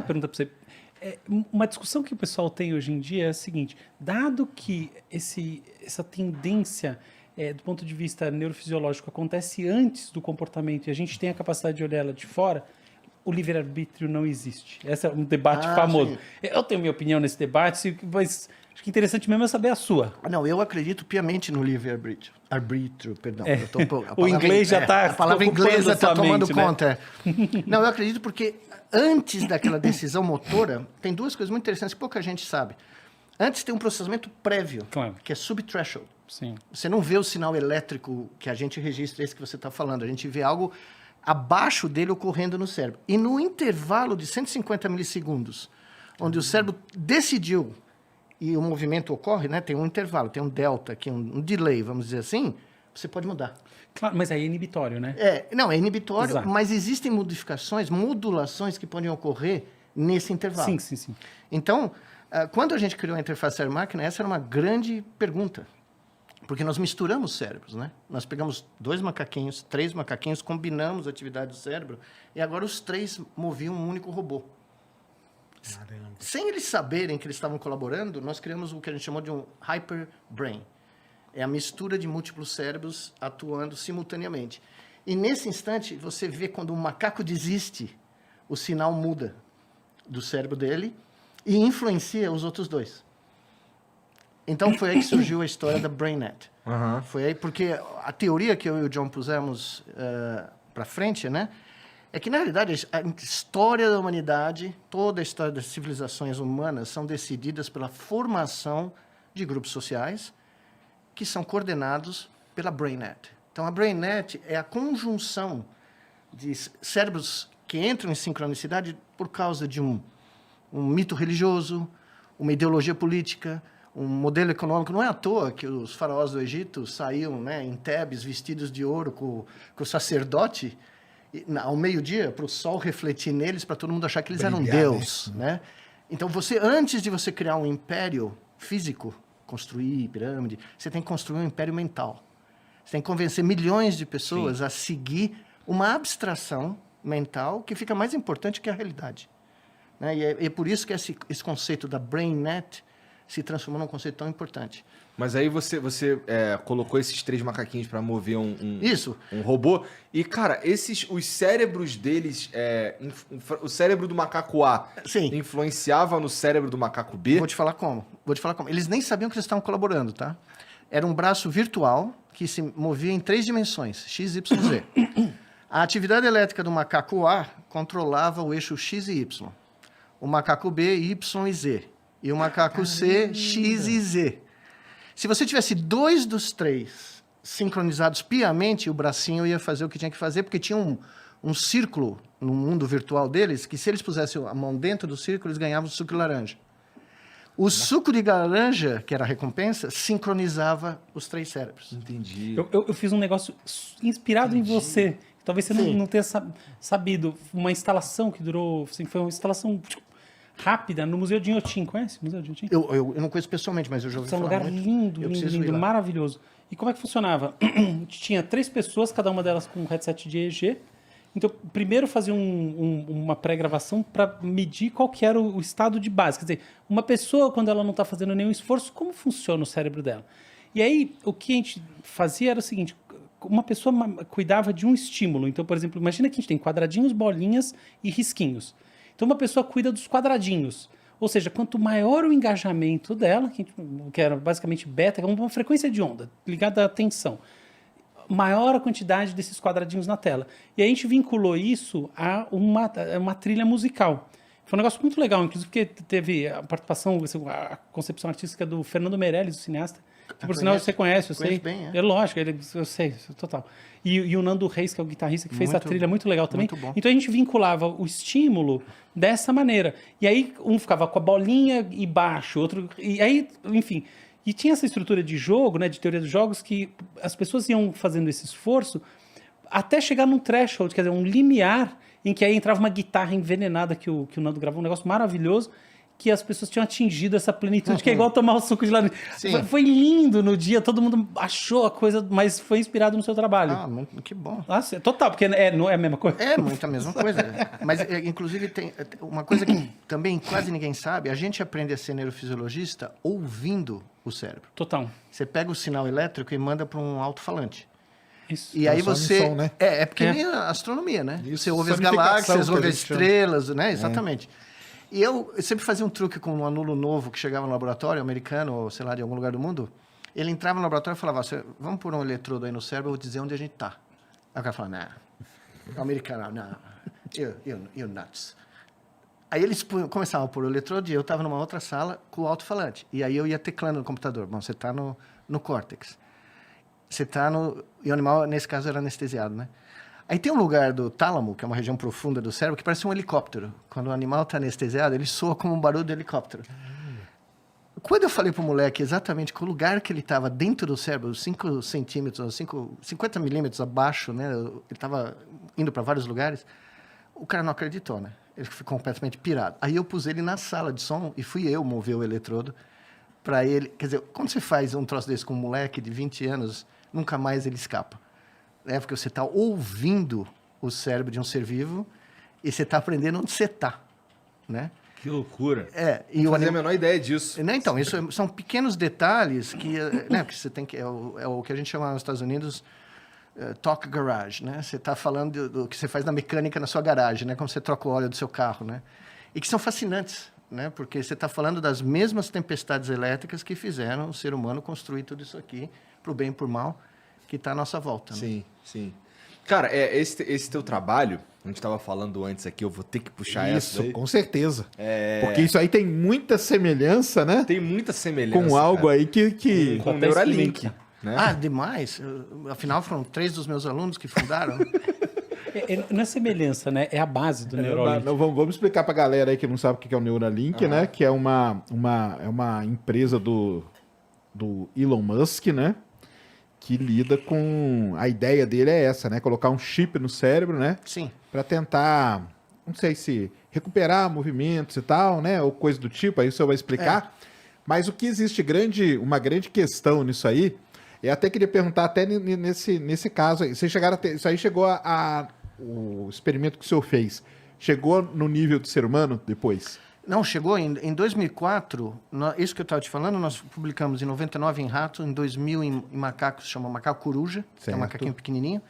pergunta para você. Uma discussão que o pessoal tem hoje em dia é a seguinte: dado que essa tendência, do ponto de vista neurofisiológico, acontece antes do comportamento e a gente tem a capacidade de olhar ela de fora, o livre-arbítrio não existe. Esse é um debate famoso. Sim. Eu tenho minha opinião nesse debate, mas acho que interessante mesmo é saber a sua. Não, eu acredito piamente no livre-arbítrio. Arbítrio, perdão. O inglês já está... A palavra inglesa está tomando conta. Né? Não, eu acredito porque antes daquela decisão motora, tem duas coisas muito interessantes que pouca gente sabe. Antes tem um processamento prévio, que é sub-threshold. Sim. Você não vê o sinal elétrico que a gente registra, esse que você está falando. A gente vê algo abaixo dele ocorrendo no cérebro. E no intervalo de 150 milissegundos, onde o cérebro decidiu e o movimento ocorre, né? Tem um intervalo, tem um delta aqui, um delay, vamos dizer assim, você pode mudar. Claro, mas aí é inibitório, né? Não, é inibitório, Exato. mas existem modificações, modulações que podem ocorrer nesse intervalo. Sim. Então, quando a gente criou a interface cérebro-máquina, essa era uma grande pergunta. Porque nós misturamos cérebros, né? Nós pegamos 2 macaquinhos, 3 macaquinhos, combinamos a atividade do cérebro e agora os 3 moviam um único robô. Caramba. Sem eles saberem que eles estavam colaborando, nós criamos o que a gente chamou de um hyperbrain. É a mistura de múltiplos cérebros atuando simultaneamente. E nesse instante, você vê quando um macaco desiste, o sinal muda do cérebro dele e influencia os outros 2. Então, foi aí que surgiu a história da BrainNet. Uhum. Foi aí porque a teoria que eu e o John pusemos para frente, né? É que, na realidade, a história da humanidade, toda a história das civilizações humanas são decididas pela formação de grupos sociais que são coordenados pela BrainNet. Então, a BrainNet é a conjunção de cérebros que entram em sincronicidade por causa de um mito religioso, uma ideologia política, um modelo econômico. Não é à toa que os faraós do Egito saíam, né, em Tebes, vestidos de ouro com o sacerdote, ao meio-dia, para o sol refletir neles, para todo mundo achar que eles eram Deus. Né? Então, antes de você criar um império físico, construir pirâmide, você tem que construir um império mental. Você tem que convencer milhões de pessoas a seguir uma abstração mental que fica mais importante que a realidade. Né? E é por isso que esse conceito da BrainNet se transformou num conceito tão importante. Mas aí você colocou esses 3 macaquinhos para mover um robô. E, cara, os cérebros deles... o cérebro do macaco A influenciava no cérebro do macaco B? Vou te falar como. Eles nem sabiam que eles estavam colaborando, tá? Era um braço virtual que se movia em 3 dimensões, X, Y, Z. A atividade elétrica do macaco A controlava o eixo X e Y. O macaco B, Y e Z. E o macaco C, X e Z. Se você tivesse 2 dos 3 sincronizados piamente, o bracinho ia fazer o que tinha que fazer, porque tinha um círculo no mundo virtual deles, que se eles pusessem a mão dentro do círculo, eles ganhavam suco de laranja. O suco de laranja, que era a recompensa, sincronizava os 3 cérebros. Entendi. Eu fiz um negócio inspirado em você. Talvez você não tenha sabido. Uma instalação que durou... Assim, foi uma instalação rápida no Museu de Inhotim. Conhece o Museu de Inhotim? Eu não conheço pessoalmente, mas eu já ouvi falar. É um lugar lindo, maravilhoso. E como é que funcionava? Tinha 3 pessoas, cada uma delas com um headset de EEG. Então, primeiro fazia uma pré-gravação para medir qual que era o estado de base. Quer dizer, uma pessoa, quando ela não está fazendo nenhum esforço, como funciona o cérebro dela? E aí, o que a gente fazia era o seguinte: uma pessoa cuidava de um estímulo. Então, por exemplo, imagina que a gente tem quadradinhos, bolinhas e risquinhos. Então, uma pessoa cuida dos quadradinhos. Ou seja, quanto maior o engajamento dela, que era basicamente beta, que é uma frequência de onda ligada à tensão, maior a quantidade desses quadradinhos na tela. E a gente vinculou isso a uma trilha musical. Foi um negócio muito legal, inclusive porque teve a participação, a concepção artística do Fernando Meirelles, o cineasta, que por sinal você conhece, eu sei. Bem, é lógico, eu sei, total. E o Nando Reis, que é o guitarrista, que fez a trilha muito legal também. Muito bom. Então a gente vinculava o estímulo dessa maneira. E aí um ficava com a bolinha e baixo, outro... E aí, enfim... E tinha essa estrutura de jogo, né, de teoria dos jogos, que as pessoas iam fazendo esse esforço até chegar num threshold, quer dizer, um limiar, em que aí entrava uma guitarra envenenada que o Nando gravou, um negócio maravilhoso, que as pessoas tinham atingido essa plenitude, que é igual tomar o suco de laranja. Foi lindo no dia, todo mundo achou a coisa, mas foi inspirado no seu trabalho. Que bom. Nossa, total, porque não é a mesma coisa. É muito a mesma coisa. Mas, inclusive, tem uma coisa que também quase ninguém sabe, a gente aprende a ser neurofisiologista ouvindo o cérebro. Total. Você pega o sinal elétrico e manda para um alto-falante. Isso. E aí você... Som, né? porque nem a astronomia, né? Isso. Você ouve as galáxias, ouve as estrelas, né? Exatamente. E eu sempre fazia um truque com um aluno novo que chegava no laboratório, americano, ou sei lá, de algum lugar do mundo. Ele entrava no laboratório e falava, vamos pôr um eletrodo aí no cérebro, eu vou dizer onde a gente tá. Aí o cara falava, não, americano, não, you're nuts. Aí eles começavam a pôr o eletrodo e eu estava numa outra sala com o alto-falante. E aí eu ia teclando no computador. Bom, você está no córtex. Você está no... E o animal, nesse caso, era anestesiado, né? Aí tem um lugar do tálamo, que é uma região profunda do cérebro, que parece um helicóptero. Quando o animal está anestesiado, ele soa como um barulho de helicóptero. Quando eu falei para o moleque exatamente que o lugar que ele estava dentro do cérebro, 5 centímetros, 50 milímetros abaixo, né? Ele estava indo para vários lugares, o cara não acreditou, né? Ele ficou completamente pirado. Aí eu pus ele na sala de som e fui eu mover o eletrodo para ele... Quer dizer, quando você faz um troço desse com um moleque de 20 anos, nunca mais ele escapa. Porque você está ouvindo o cérebro de um ser vivo e você está aprendendo onde você está, né? Que loucura. Não fazia a menor ideia disso. Né? Então, isso são pequenos detalhes que, né, que você tem que... É o que a gente chama nos Estados Unidos talk garage, né? Você está falando do que você faz na mecânica na sua garagem, né? Como você troca o óleo do seu carro, né? E que são fascinantes, né? Porque você está falando das mesmas tempestades elétricas que fizeram o ser humano construir tudo isso aqui, para o bem e por mal, que está à nossa volta. Né? Sim. Cara, esse teu trabalho, a gente estava falando antes aqui, eu vou ter que puxar isso, essa. Com certeza. Porque isso aí tem muita semelhança, né? Tem muita semelhança. Com algo aí que... Com o Neuralink. Né? Demais. Afinal, foram 3 dos meus alunos que fundaram. Não é semelhança, né? É a base do Neuralink. Vamos explicar para a galera aí que não sabe o que é o Neuralink, né? Que é uma empresa do Elon Musk, né? Que lida com... A ideia dele é essa, né? Colocar um chip no cérebro, né? Sim. Para tentar, não sei se recuperar movimentos e tal, né? Ou coisa do tipo, aí o senhor vai explicar. Mas o que existe uma grande questão nisso aí, eu até queria perguntar até nesse caso aí. Vocês chegaram a ter... Isso aí chegou o experimento que o senhor fez, chegou no nível do ser humano depois? Não, chegou em 2004, isso que eu estava te falando, nós publicamos em 99 em rato, em 2000 em macacos, chama macaco coruja, que é um macaquinho pequenininho.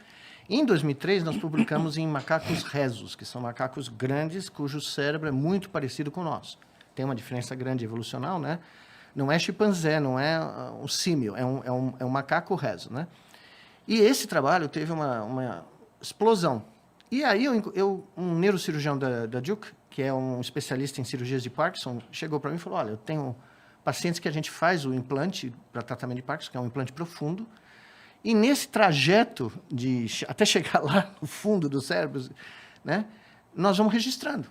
E em 2003 nós publicamos em macacos rezos, que são macacos grandes, cujo cérebro é muito parecido com o nosso. Tem uma diferença grande evolucional, né? Não é chimpanzé, não é um símio, é um macaco rezo, né? E esse trabalho teve uma explosão. E aí um neurocirurgião da Duke, que é um especialista em cirurgias de Parkinson, chegou para mim e falou, olha, eu tenho pacientes que a gente faz o implante para tratamento de Parkinson, que é um implante profundo, e nesse trajeto até chegar lá no fundo do cérebro, né, nós vamos registrando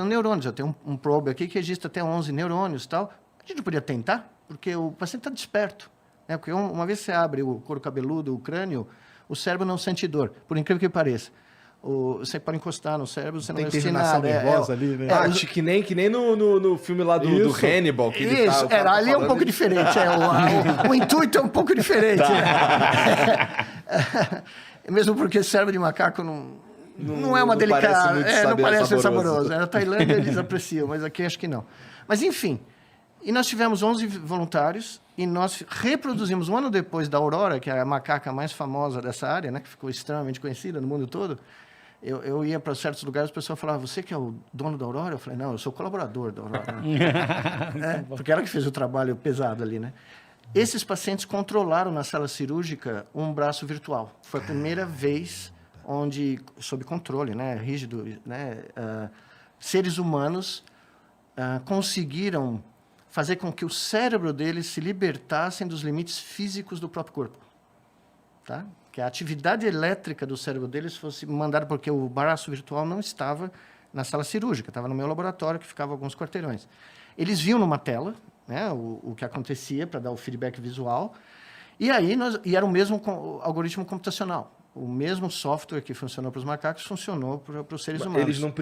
neurônios. Eu tenho um probe aqui que registra até 11 neurônios e tal. A gente não podia tentar, porque o paciente está desperto, né? Porque uma vez que você abre o couro cabeludo, o crânio, o cérebro não sente dor, por incrível que pareça. Você pode encostar no cérebro, você não vai sentir nada. Nervosa ali, né? Que nem no filme lá do Hannibal. Que ele ali é um pouco diferente. O intuito é um pouco diferente. Mesmo porque cérebro de macaco não é uma delicada. Não parece saboroso. Na Tailândia eles apreciam, mas aqui acho que não. Mas enfim, e nós tivemos 11 voluntários e nós reproduzimos um ano depois da Aurora, que é a macaca mais famosa dessa área, né, que ficou extremamente conhecida no mundo todo. Eu ia para certos lugares, o pessoal falava, você que é o dono da Aurora? Eu falei, não, eu sou colaborador da Aurora. Porque ela que fez o trabalho pesado ali, né? Esses pacientes controlaram na sala cirúrgica um braço virtual. Foi a primeira vez onde, sob controle, né, rígido, né, seres humanos conseguiram fazer com que o cérebro deles se libertassem dos limites físicos do próprio corpo. Tá? Que a atividade elétrica do cérebro deles fosse mandada, porque o braço virtual não estava na sala cirúrgica, estava no meu laboratório, que ficava a alguns quarteirões. Eles viam numa tela, né, o que acontecia para dar o feedback visual, e aí era o mesmo algoritmo computacional. O mesmo software que funcionou para os macacos funcionou para os seres humanos. Eles não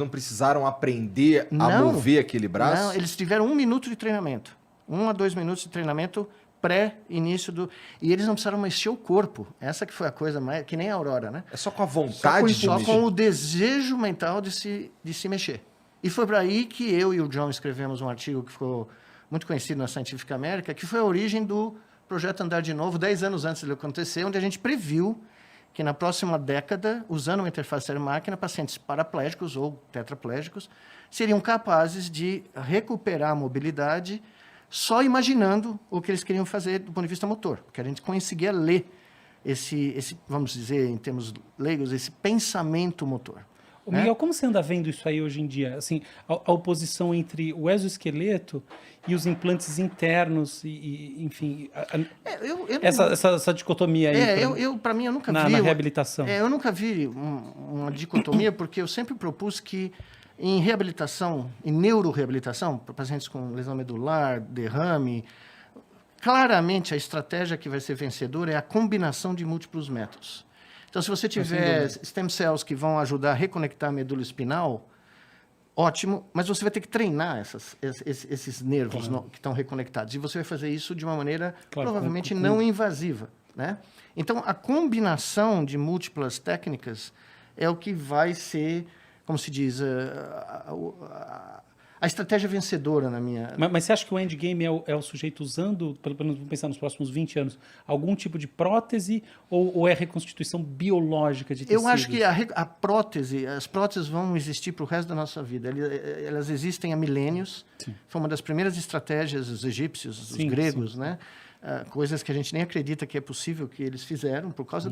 precisaram aprender a mover aquele braço? Não, eles tiveram 1 minuto de treinamento. 1 a 2 minutos de treinamento pré-início do... E eles não precisaram mexer o corpo. Essa que foi a coisa mais... Que nem a Aurora, né? É só com a vontade Só com o desejo mental de se mexer. E foi para aí que eu e o John escrevemos um artigo que ficou muito conhecido na Scientific America, que foi a origem do projeto Andar de Novo, 10 anos antes de acontecer, onde a gente previu que na próxima década, usando uma interface cérebro-máquina, pacientes paraplégicos ou tetraplégicos seriam capazes de recuperar a mobilidade só imaginando o que eles queriam fazer do ponto de vista motor, porque a gente conseguia ler esse, vamos dizer, em termos leigos, esse pensamento motor. Ô, Miguel, como você anda vendo isso aí hoje em dia? Assim, a oposição entre o exoesqueleto e os implantes internos, enfim, essa dicotomia aí. Para mim, eu nunca vi... Na reabilitação. Eu nunca vi uma dicotomia, porque eu sempre propus que em reabilitação, em neuroreabilitação, para pacientes com lesão medular, derrame, claramente a estratégia que vai ser vencedora é a combinação de múltiplos métodos. Então, se você tiver stem cells que vão ajudar a reconectar a medula espinal, ótimo, mas você vai ter que treinar esses nervos que estão reconectados. E você vai fazer isso de uma maneira provavelmente não invasiva, né? Então, a combinação de múltiplas técnicas é o que vai ser, como se diz, a estratégia vencedora na minha... Mas você acha que o endgame é o sujeito usando, pelo menos vamos pensar nos próximos 20 anos, algum tipo de prótese ou é reconstituição biológica de tecidos? Eu acho que as próteses vão existir para o resto da nossa vida. Elas existem há milênios. Sim. Foi uma das primeiras estratégias dos egípcios, dos gregos, né? Coisas que a gente nem acredita que é possível que eles fizeram por causa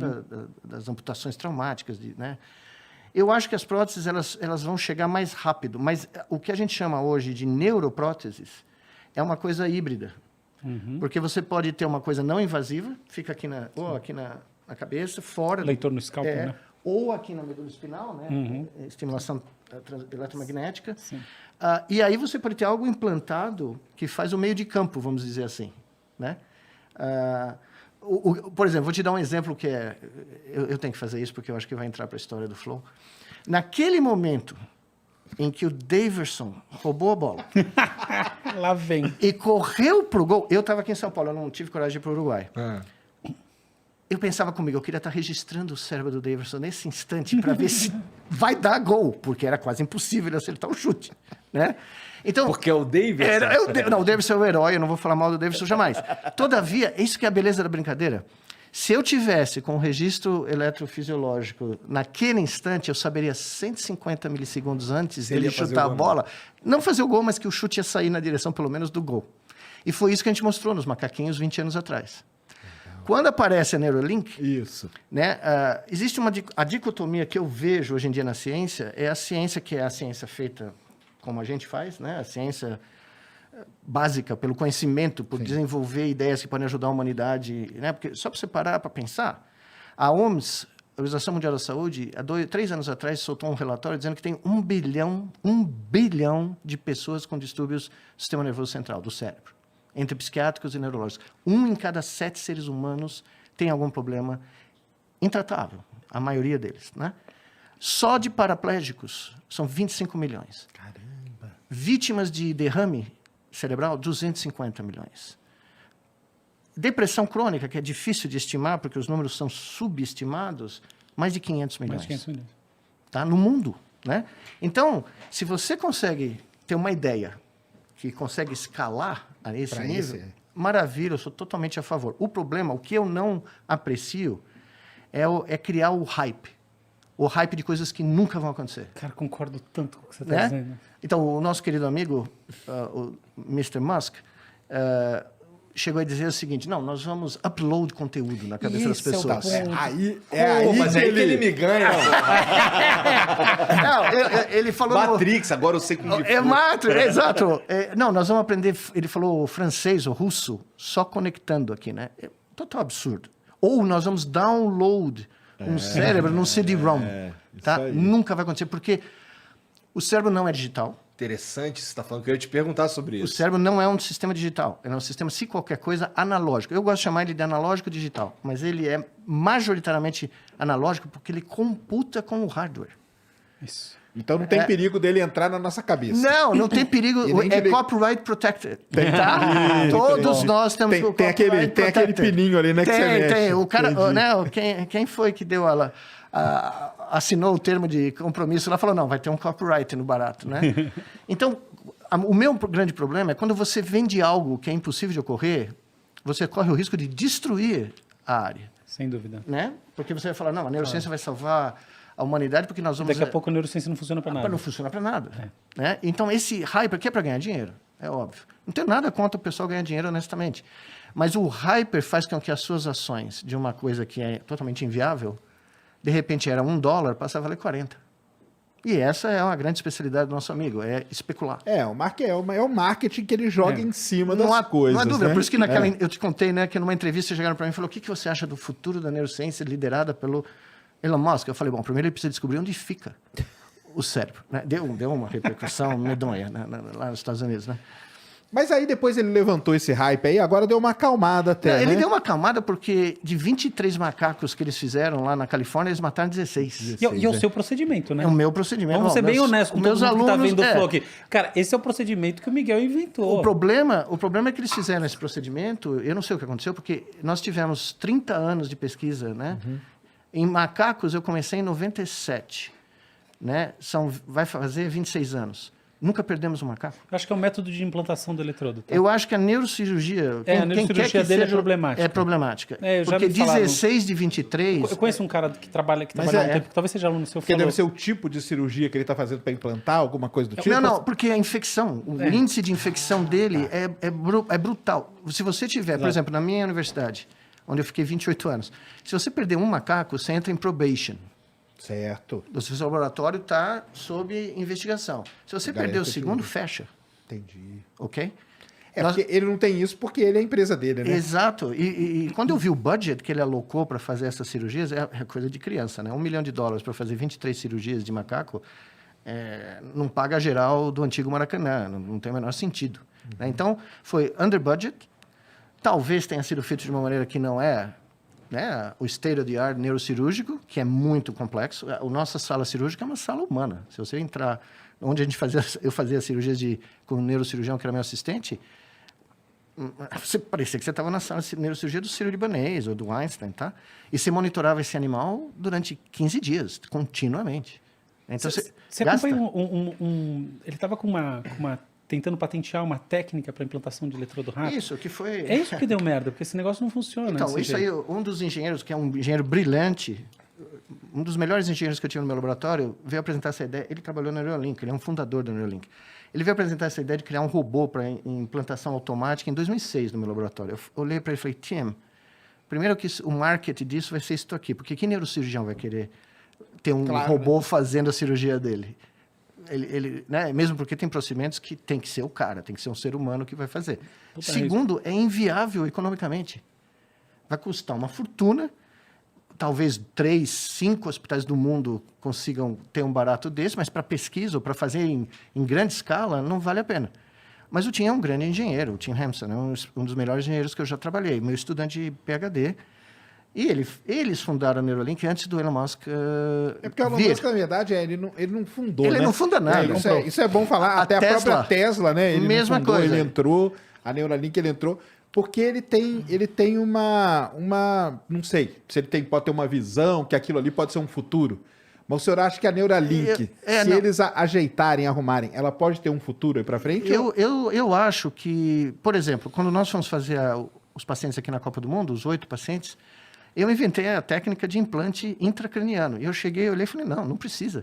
das amputações traumáticas, né? Eu acho que as próteses elas vão chegar mais rápido, mas o que a gente chama hoje de neuropróteses é uma coisa híbrida. Porque você pode ter uma coisa não invasiva, fica aqui na cabeça, fora... Leitor no scalpo, né? Ou aqui na medula espinal, né? Estimulação eletromagnética. E aí você pode ter algo implantado que faz o meio de campo, vamos dizer assim, né? Por exemplo, vou te dar um exemplo que eu tenho que fazer isso porque eu acho que vai entrar para a história do Flow. Naquele momento em que o Daverson roubou a bola... Lá vem. E correu para o gol... Eu estava aqui em São Paulo, eu não tive coragem de ir para o Uruguai. Eu pensava comigo, eu queria estar registrando o cérebro do Daverson nesse instante para ver se vai dar gol, porque era quase impossível ele acertar o chute, né? Então, porque é o Daverson? Não, o Daverson é o herói, eu não vou falar mal do Daverson jamais. Todavia, isso que é a beleza da brincadeira. Se eu tivesse com o registro eletrofisiológico naquele instante, eu saberia 150 milissegundos antes dele chutar a bola. Não fazer o gol, mas que o chute ia sair na direção, pelo menos, do gol. E foi isso que a gente mostrou nos macaquinhos 20 anos atrás. Quando aparece a Neuralink, né, existe a dicotomia que eu vejo hoje em dia na ciência, é a ciência que é a ciência feita como a gente faz, né, a ciência básica, pelo conhecimento, por desenvolver ideias que podem ajudar a humanidade, né, porque só para você parar para pensar, a OMS, a Organização Mundial da Saúde, há 3 anos atrás, soltou um relatório dizendo que tem 1 bilhão de pessoas com distúrbios do sistema nervoso central, do cérebro, entre psiquiátricos e neurológicos. 1 em cada 7 seres humanos tem algum problema intratável, a maioria deles, né? Só de paraplégicos são 25 milhões. Caramba! Vítimas de derrame cerebral, 250 milhões. Depressão crônica, que é difícil de estimar, porque os números são subestimados, mais de 500 milhões. Mais de 500 milhões. Tá? No mundo, né? Então, se você consegue ter uma ideia que consegue escalar a esse nível, maravilha, eu sou totalmente a favor. O problema, o que eu não aprecio, é criar o hype. O hype de coisas que nunca vão acontecer. Cara, concordo tanto com o que você está dizendo. Então, o nosso querido amigo, o Mr. Musk, chegou a dizer o seguinte: não, nós vamos upload conteúdo na cabeça das pessoas. Mas é aí que ele me ganha. Não, ele falou... Matrix, agora eu sei como é Matrix, exato. Não, nós vamos aprender... Ele falou francês ou russo, só conectando aqui, né? É total absurdo. Ou nós vamos download um cérebro num CD-ROM. Tá? Nunca vai acontecer, porque o cérebro não é digital. interessante você está falando, que eu ia te perguntar sobre isso. O cérebro não é um sistema digital, ele é um sistema, se qualquer coisa, analógico. Eu gosto de chamar ele de analógico digital, mas ele é majoritariamente analógico porque ele computa com o hardware. Isso. Então não tem perigo dele entrar na nossa cabeça. Não tem perigo. É copyright protected. Tá? Todos nós temos o copyright protected. Tem aquele pininho ali, né? Que você mexe. Tem. O cara, né, quem foi que deu assinou o termo de compromisso lá, falou, não, vai ter um copyright no barato, né? Então, o meu grande problema é quando você vende algo que é impossível de ocorrer, você corre o risco de destruir a área. Sem dúvida. Né? Porque você vai falar, não, a neurociência vai salvar a humanidade porque nós vamos... Daqui a pouco a neurociência não funciona para nada. Não funciona para nada. Né? Então, esse hyper aqui é para ganhar dinheiro, é óbvio. Não tem nada contra o pessoal ganhar dinheiro, honestamente. Mas o hyper faz com que as suas ações de uma coisa que é totalmente inviável, de repente era $1, passa a valer 40. E essa é uma grande especialidade do nosso amigo, é especular. É o marketing que ele joga em cima das coisas. Não há dúvida, né? por isso que eu te contei, né, que numa entrevista chegaram para mim e falaram, o que você acha do futuro da neurociência liderada pelo Elon Musk? Eu falei, bom, primeiro ele precisa descobrir onde fica o cérebro. Né? Deu uma repercussão medonha, né, lá nos Estados Unidos, né? Mas aí depois ele levantou esse hype aí, agora deu uma acalmada até, Ele deu uma acalmada porque de 23 macacos que eles fizeram lá na Califórnia, eles mataram 16. E é o seu procedimento, né? É o meu procedimento. Vamos ser bem honestos com meus alunos, que tá vendo o Flow aqui. Cara, esse é o procedimento que o Miguel inventou. O problema é que eles fizeram esse procedimento, eu não sei o que aconteceu, porque nós tivemos 30 anos de pesquisa, né? Uhum. Em macacos eu comecei em 97, né? Vai fazer 26 anos. Nunca perdemos um macaco. Eu acho que é o método de implantação do eletrodo. Tá? Eu acho que a neurocirurgia... a neurocirurgia dele é problemática. É problemática. Porque 16 de 23... Eu conheço um cara que trabalha há um tempo, que talvez seja aluno seu. Porque deve ser o tipo de cirurgia que ele está fazendo para implantar, alguma coisa do tipo? Não, porque a infecção, o índice de infecção dele é brutal. Se você tiver, por exemplo, na minha universidade, onde eu fiquei 28 anos, se você perder um macaco, você entra em probation. Certo. O seu laboratório está sob investigação. Se você perder o segundo, fecha. Entendi. Ok? Porque ele não tem isso porque ele é a empresa dele, né? Exato. E quando eu vi o budget que ele alocou para fazer essas cirurgias, é coisa de criança, né? $1 milhão para fazer 23 cirurgias de macaco não paga a geral do antigo Maracanã. Não tem o menor sentido. Né? Então, foi under budget. Talvez tenha sido feito de uma maneira que não é... Né? O state of the art neurocirúrgico, que é muito complexo. A nossa sala cirúrgica é uma sala humana. Se você entrar onde eu fazia cirurgias com um neurocirurgião que era meu assistente, você parecia que você estava na sala de neurocirurgia do Sírio-Libanês ou do Einstein, tá? E você monitorava esse animal durante 15 dias, continuamente. Então você acompanha ele estava com tentando patentear uma técnica para implantação de eletrodo rápido. Isso, que foi... É isso que deu merda, porque esse negócio não funciona. Então, isso aí, um dos engenheiros, que é um engenheiro brilhante, um dos melhores engenheiros que eu tive no meu laboratório, veio apresentar essa ideia. Ele trabalhou na Neuralink, ele é um fundador da Neuralink. Ele veio apresentar essa ideia de criar um robô para implantação automática em 2006 no meu laboratório. Eu olhei para ele e falei, Tim, primeiro que o marketing disso vai ser isso aqui, porque que neurocirurgião vai querer ter um robô fazendo a cirurgia dele? Né? Mesmo porque tem procedimentos que tem que ser o cara, tem que ser um ser humano que vai fazer. Segundo, é inviável economicamente. Vai custar uma fortuna. Talvez 3, 5 hospitais do mundo consigam ter um barato desse, mas para pesquisa ou para fazer em grande escala, não vale a pena. Mas o Tim é um grande engenheiro, o Tim Hampson é um dos melhores engenheiros que eu já trabalhei, meu estudante de PhD. E eles fundaram a Neuralink antes do Elon Musk porque o Elon Musk, na verdade, ele não fundou, Ele não funda nada. Isso é bom falar. Até a própria Tesla, né? Ele mesma fundou, coisa. Ele entrou, a Neuralink ele entrou, porque ele tem uma... Não sei se ele pode ter uma visão que aquilo ali pode ser um futuro. Mas o senhor acha que a Neuralink, se eles ajeitarem, arrumarem, ela pode ter um futuro aí para frente? Eu acho que, por exemplo, quando nós fomos fazer os pacientes aqui na Copa do Mundo, os 8 pacientes... Eu inventei a técnica de implante intracraniano. E eu cheguei, olhei e falei, não precisa.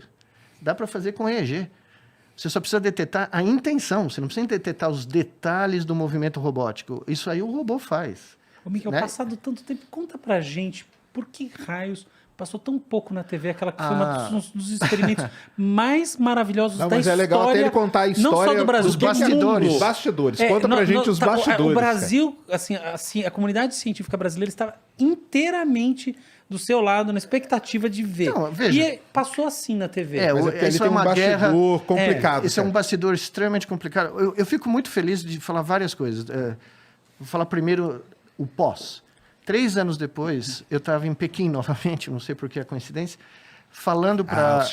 Dá para fazer com EEG. Você só precisa detectar a intenção. Você não precisa detectar os detalhes do movimento robótico. Isso aí o robô faz. Ô, Miguel, passado tanto tempo, conta pra gente por que raios passou tão pouco na TV, aquela que foi um dos experimentos mais maravilhosos da história. Mas é legal até ele contar a história não só do Brasil, dos bastidores. Os bastidores. Conta pra gente os bastidores. O Brasil, assim, a comunidade científica brasileira estava inteiramente do seu lado, na expectativa de ver. Não, veja, e passou assim na TV. Isso é uma guerra complicado. Isso é um bastidor extremamente complicado. Eu fico muito feliz de falar várias coisas. Vou falar primeiro o pós. 3 anos depois, eu estava em Pequim novamente, não sei por que a coincidência, falando para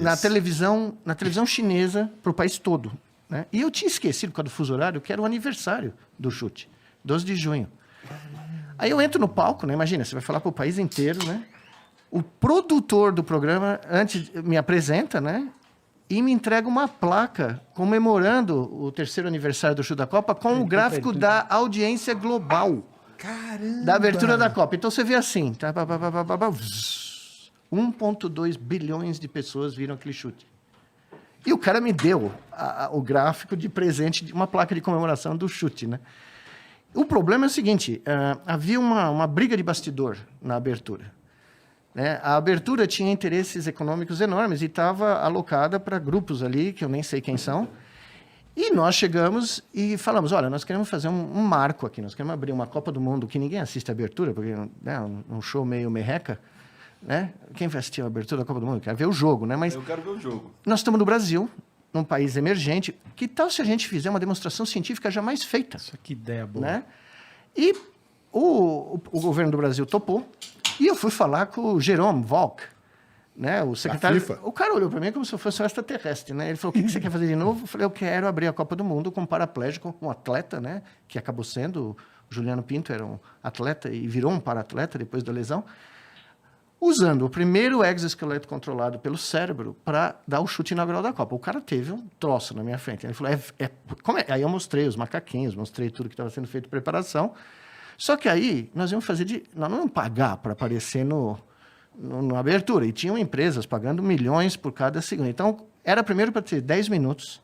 na televisão chinesa para o país todo, né? E eu tinha esquecido, por causa do fuso horário, que era o aniversário do chute, 12 de junho. Aí eu entro no palco, né? Imagina, você vai falar para o país inteiro, né? O produtor do programa antes me apresenta, né? E me entrega uma placa comemorando o 3º aniversário do chute da Copa com o gráfico da audiência global. Caramba! Da abertura da Copa. Então você vê assim, tá? 1,2 bilhões de pessoas viram aquele chute. E o cara me deu o gráfico de presente, uma placa de comemoração do chute, né? O problema é o seguinte, havia uma briga de bastidor na abertura, né? A abertura tinha interesses econômicos enormes e estava alocada para grupos ali, que eu nem sei quem são. E nós chegamos e falamos, olha, nós queremos fazer um marco aqui, nós queremos abrir uma Copa do Mundo que ninguém assiste a abertura, porque é um show meio merreca, né? Quem vai assistir a abertura da Copa do Mundo? Quer ver o jogo, né? Mas eu quero ver o jogo. Nós estamos no Brasil, num país emergente. Que tal se a gente fizer uma demonstração científica jamais feita? Isso, que ideia boa. Né? E o governo do Brasil topou, e eu fui falar com o Jerome Valk, né, o secretário. O cara olhou para mim como se eu fosse um extraterrestre, né? Ele falou: o que você quer fazer de novo? Eu falei: eu quero abrir a Copa do Mundo com um paraplégico, um atleta, né, que acabou sendo. O Juliano Pinto era um atleta e virou um para-atleta depois da lesão, usando o primeiro exoesqueleto controlado pelo cérebro para dar o chute inaugural da Copa. O cara teve um troço na minha frente. Ele falou: como é? Aí eu mostrei os macaquinhos, mostrei tudo que estava sendo feito de preparação. Só que aí nós íamos nós não íamos pagar para aparecer na abertura. E tinham empresas pagando milhões por cada segundo. Então, era primeiro para ter 10 minutos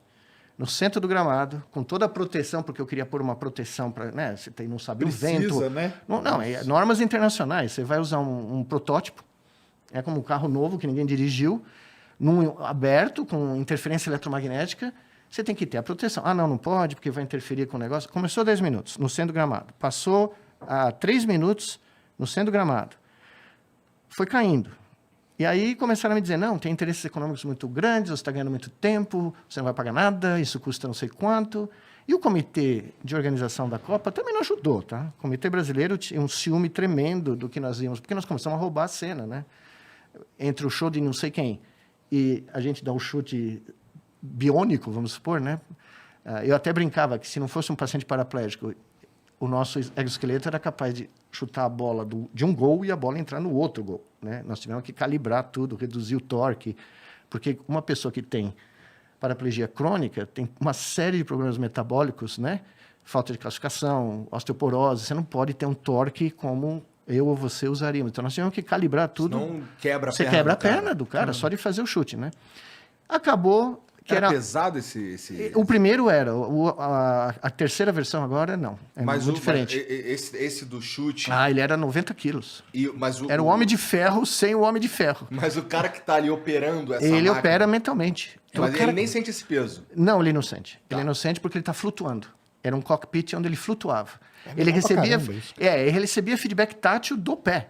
no centro do gramado, com toda a proteção, porque eu queria pôr uma proteção para, né, você não sabe o vento. Né? Não, é normas internacionais. Você vai usar um protótipo, é como um carro novo que ninguém dirigiu, aberto, com interferência eletromagnética, você tem que ter a proteção. Não pode, porque vai interferir com o negócio. Começou 10 minutos no centro do gramado. Passou a 3 minutos no centro do gramado. Foi caindo. E aí começaram a me dizer: não, tem interesses econômicos muito grandes, você está ganhando muito tempo, você não vai pagar nada, isso custa não sei quanto. E o comitê de organização da Copa também não ajudou, tá? O comitê brasileiro tinha um ciúme tremendo do que nós íamos, porque nós começamos a roubar a cena, né? Entre o show de não sei quem e a gente dá um chute biônico, vamos supor, né? Eu até brincava que se não fosse um paciente paraplégico, o nosso exoesqueleto era capaz de chutar a bola de um gol e a bola entrar no outro gol, né? Nós tivemos que calibrar tudo, reduzir o torque, porque uma pessoa que tem paraplegia crônica tem uma série de problemas metabólicos, né? Falta de calcificação, osteoporose, você não pode ter um torque como eu ou você usaríamos. Então nós tivemos que calibrar tudo. Senão quebra a perna. Você quebra a perna do cara só de fazer o chute, né? Acabou que era pesado esse... O primeiro era. A terceira versão agora, não. É muito diferente. Esse do chute... ele era 90 quilos. Era o Homem de Ferro sem o Homem de Ferro. Mas o cara que está ali operando essa Ele máquina... opera mentalmente. Mas ele nem sente esse peso. Não, ele não sente. Tá. Ele não sente porque ele está flutuando. Era um cockpit onde ele flutuava. Ele recebia feedback tátil do pé.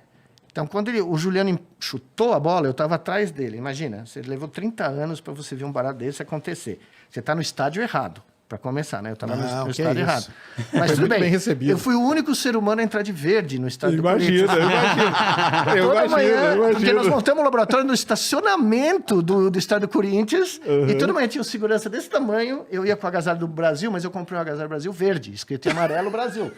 Então, quando o Juliano chutou a bola, eu estava atrás dele. Imagina, você levou 30 anos para você ver um barato desse acontecer. Você está no estádio errado, para começar, né? Eu estava no estádio errado. Mas tudo bem recebido. Eu fui o único ser humano a entrar de verde no estádio do Corinthians. Toda manhã, porque nós montamos um laboratório no estacionamento do estádio do Corinthians, e toda manhã tinha um segurança desse tamanho. Eu ia com o agasalho do Brasil, mas eu comprei um agasalho do Brasil verde, escrito em amarelo Brasil.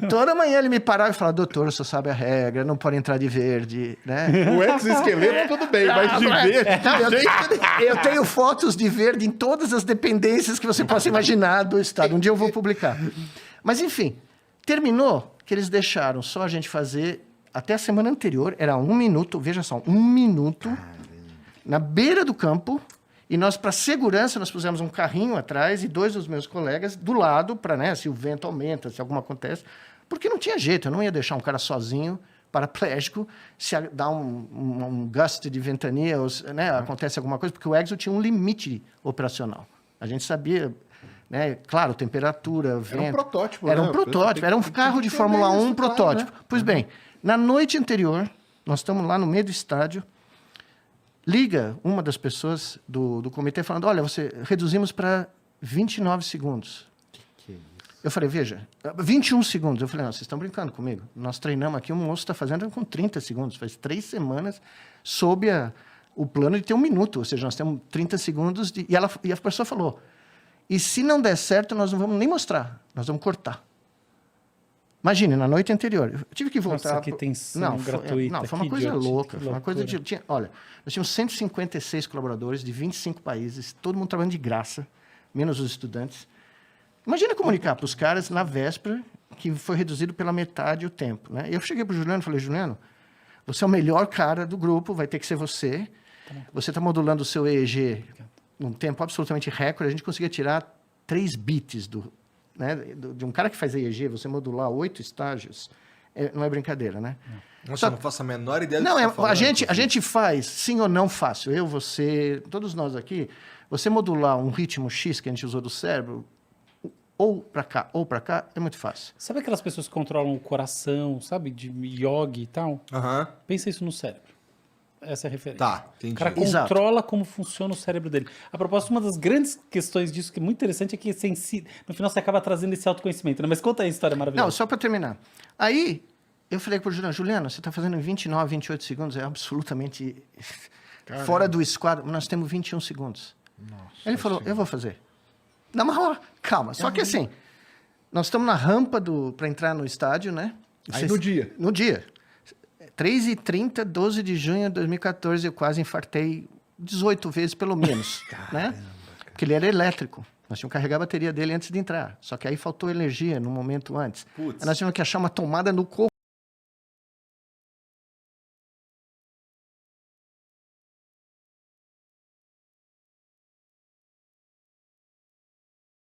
Toda manhã ele me parava e falava: doutor, o senhor sabe a regra, não pode entrar de verde, né? O exoesqueleto tudo bem, mas de verde... Eu tenho fotos de verde em todas as dependências que você possa imaginar do estado. Um dia eu vou publicar. Mas, enfim, terminou que eles deixaram só a gente fazer... Até a semana anterior, era 1 minuto, veja só, 1 minuto, na beira do campo, e nós, para segurança, nós pusemos um carrinho atrás e 2 dos meus colegas do lado, para, né, se o vento aumenta, se alguma acontece, porque não tinha jeito, eu não ia deixar um cara sozinho paraplégico, se dá um gust de ventania, né, acontece alguma coisa, porque o Exo tinha um limite operacional. A gente sabia, né, claro, temperatura, vento. Era um protótipo. Era um protótipo, era um carro de Fórmula 1 protótipo. Né? Pois bem, na noite anterior, nós estamos lá no meio do estádio, liga uma das pessoas do comitê falando, olha, reduzimos para 29 segundos. Que é isso? Eu falei, veja, 21 segundos. Eu falei, não, vocês estão brincando comigo. Nós treinamos aqui, o moço está fazendo com 30 segundos. Faz 3 semanas, sob o plano de ter 1 minuto. Ou seja, nós temos 30 segundos. E a pessoa falou, e se não der certo, nós não vamos nem mostrar. Nós vamos cortar. Imagine, na noite anterior. Eu tive que voltar. Nossa, que tensão gratuita. Não, foi uma coisa louca. Foi uma coisa de... Olha, nós tínhamos 156 colaboradores de 25 países, todo mundo trabalhando de graça, menos os estudantes. Imagina comunicar para os caras na véspera que foi reduzido pela metade o tempo. Né? Eu cheguei para o Juliano e falei, Juliano, você é o melhor cara do grupo, vai ter que ser você. Você está modulando o seu EEG num tempo absolutamente recorde. A gente conseguia tirar 3 bits de um cara que faz EEG, você modular 8 estágios, não é brincadeira, né? Nossa, eu não faço a menor ideia do que você está falando. A gente faz, sim ou não fácil. Eu, você, todos nós aqui, você modular um ritmo X que a gente usou do cérebro, ou para cá, é muito fácil. Sabe aquelas pessoas que controlam o coração, sabe? De yoga e tal? Pensa isso no cérebro. Essa é a referência. Tá, entendi. O cara controla como funciona o cérebro dele. A propósito, uma das grandes questões disso, que é muito interessante, é que no final você acaba trazendo esse autoconhecimento, né? Mas conta aí a história maravilhosa. Não, só para terminar. Aí, eu falei para o Juliano, você está fazendo em 29, 28 segundos, é absolutamente fora do esquadro. Nós temos 21 segundos. Nossa, ele falou, eu vou fazer. Não, mas calma. Só que assim, nós estamos na rampa para entrar no estádio, né? Aí no dia. No dia. 3h30, 12 de junho de 2014, eu quase infartei 18 vezes, pelo menos. Né? Porque ele era elétrico. Nós tínhamos que carregar a bateria dele antes de entrar. Só que aí faltou energia no momento antes. Aí nós tínhamos que achar uma tomada no corpo.